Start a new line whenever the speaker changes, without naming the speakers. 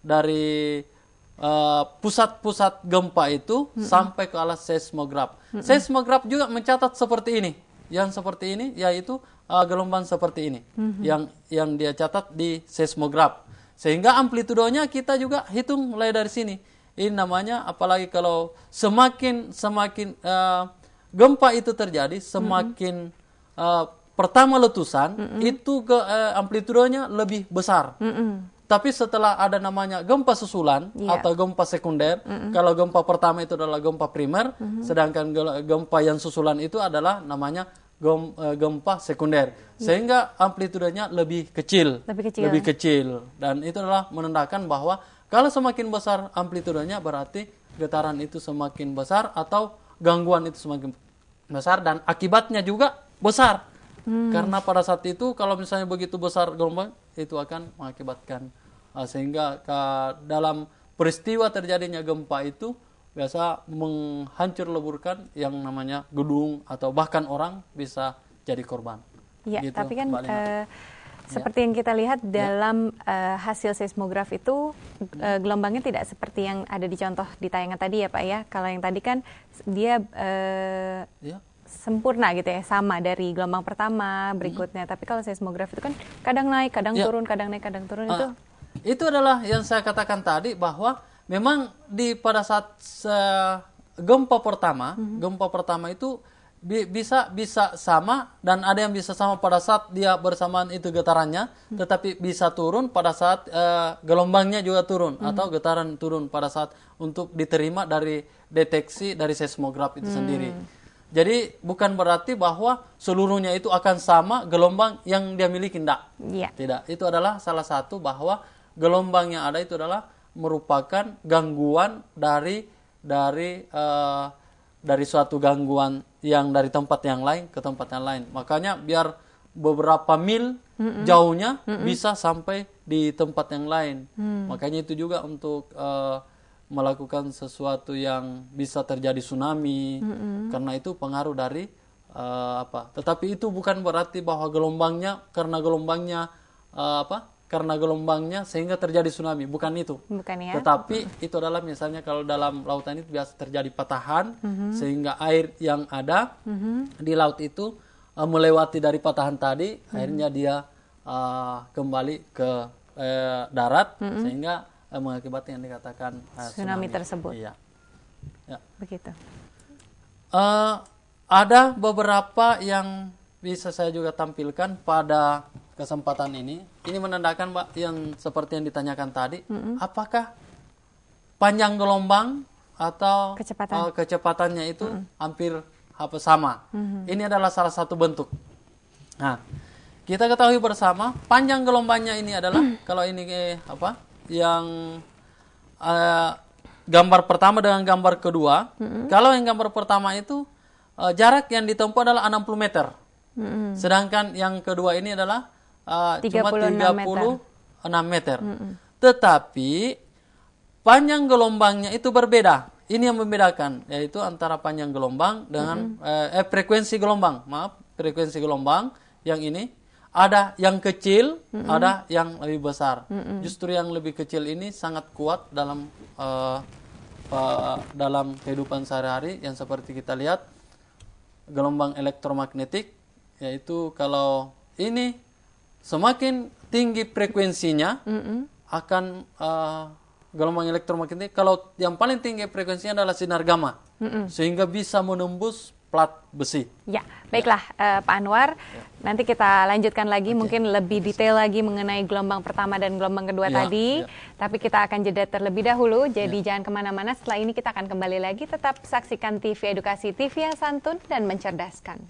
dari pusat-pusat gempa itu sampai ke alat seismograf. Seismograf juga mencatat seperti ini. Yang seperti ini yaitu gelombang seperti ini yang dia catat di seismograf. Sehingga amplitudonya kita juga hitung mulai dari sini. Ini namanya, apalagi kalau semakin gempa itu terjadi, semakin pertama letusan itu amplitudonya lebih besar. Tapi setelah ada namanya gempa susulan atau gempa sekunder, kalau gempa pertama itu adalah gempa primer, sedangkan gempa yang susulan itu adalah namanya gempa sekunder, sehingga amplitudenya lebih kecil. Dan itu adalah menandakan bahwa kalau semakin besar amplitudenya berarti getaran itu semakin besar atau gangguan itu semakin besar, dan akibatnya juga besar. Karena pada saat itu kalau misalnya begitu besar gelombang itu akan mengakibatkan sehingga dalam peristiwa terjadinya gempa itu biasa menghancur leburkan yang namanya gedung atau bahkan orang bisa jadi korban.
Ya,
gitu,
tapi kan seperti yang kita lihat dalam hasil seismograf itu gelombangnya tidak seperti yang ada di contoh di tayangan tadi ya Pak ya. Kalau yang tadi kan dia sempurna gitu ya, sama dari gelombang pertama berikutnya. Tapi kalau seismograf itu kan kadang naik, kadang turun, kadang naik, kadang turun
itu adalah yang saya katakan tadi bahwa memang pada saat gempa pertama itu bisa sama, dan ada yang bisa sama pada saat dia bersamaan itu getarannya, tetapi bisa turun pada saat gelombangnya juga turun atau getaran turun pada saat untuk diterima dari deteksi dari seismograf itu sendiri. Jadi bukan berarti bahwa seluruhnya itu akan sama gelombang yang dia miliki, tidak. Itu adalah salah satu bahwa gelombang yang ada itu adalah merupakan gangguan dari suatu gangguan yang dari tempat yang lain ke tempat yang lain. Makanya biar beberapa mil jauhnya bisa sampai di tempat yang lain. Makanya itu juga untuk melakukan sesuatu yang bisa terjadi tsunami, karena itu pengaruh dari Tetapi itu bukan berarti bahwa karena gelombangnya sehingga terjadi tsunami, bukan itu.
Bukan ya.
Tetapi itu adalah misalnya kalau dalam lautan itu biasa terjadi patahan, sehingga air yang ada di laut itu melewati dari patahan tadi, akhirnya dia kembali ke darat, sehingga mengakibatkan yang dikatakan
tsunami tersebut.
Iya. Ya.
Begitu.
Ada beberapa yang bisa saya juga tampilkan pada kesempatan ini. Ini menandakan, Mbak, yang seperti yang ditanyakan tadi, apakah panjang gelombang atau kecepatannya itu hampir sama. Ini adalah salah satu bentuk. Nah, kita ketahui bersama panjang gelombangnya ini adalah kalau ini yang gambar pertama dengan gambar kedua. Kalau yang gambar pertama itu jarak yang ditempuh adalah 60 meter. Sedangkan yang kedua ini adalah cuma 36 meter. Tetapi panjang gelombangnya itu berbeda. Ini yang membedakan, yaitu antara panjang gelombang dengan frekuensi gelombang. Frekuensi gelombang yang ini ada yang kecil, ada yang lebih besar. Justru yang lebih kecil ini sangat kuat dalam kehidupan sehari-hari, yang seperti kita lihat gelombang elektromagnetik, yaitu kalau ini semakin tinggi frekuensinya akan gelombang elektromagnetik. Kalau yang paling tinggi frekuensinya adalah sinar gamma, sehingga bisa menembus plat besi.
Ya, baiklah Pak Anwar. Nanti kita lanjutkan lagi, mungkin lebih detail lagi mengenai gelombang pertama dan gelombang kedua tadi. Tapi kita akan jeda terlebih dahulu, jadi jangan kemana-mana. Setelah ini kita akan kembali lagi. Tetap saksikan TV Edukasi, TV yang santun dan mencerdaskan.